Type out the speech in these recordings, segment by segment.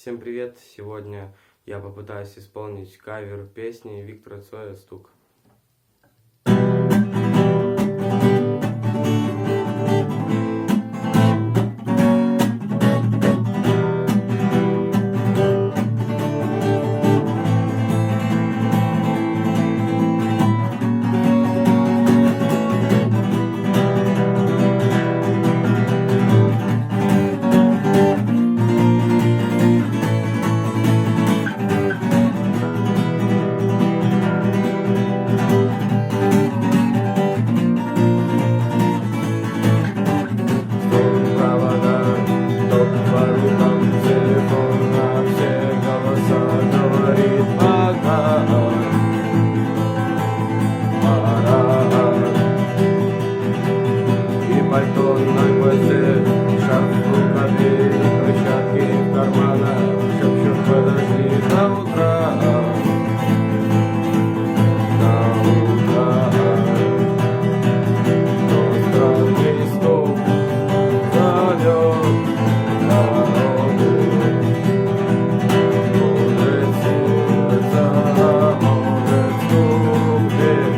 Всем привет! Сегодня я попытаюсь исполнить кавер песни Виктора Цоя «Стук». Пальто на гвозде, шарф в рукаве, перчатки в карманах, шепчут подожди до утра, но странный стук зовет дорогу, может сердце, может стук дверь.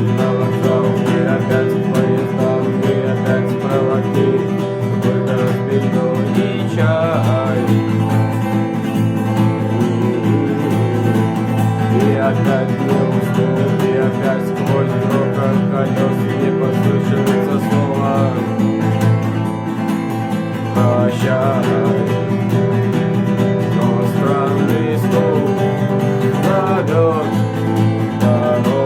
На вокзал, и опять в поездах, и опять провоки, только разбитый чай. И опять не уснул, и опять сквозь грохот колес не послышится слова «Прощай». Но странный стук зовет дорогу.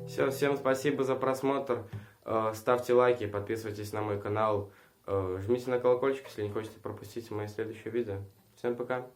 Все, всем спасибо за просмотр, ставьте лайки, подписывайтесь на мой канал, жмите на колокольчик, если не хотите пропустить мои следующие видео. Всем пока!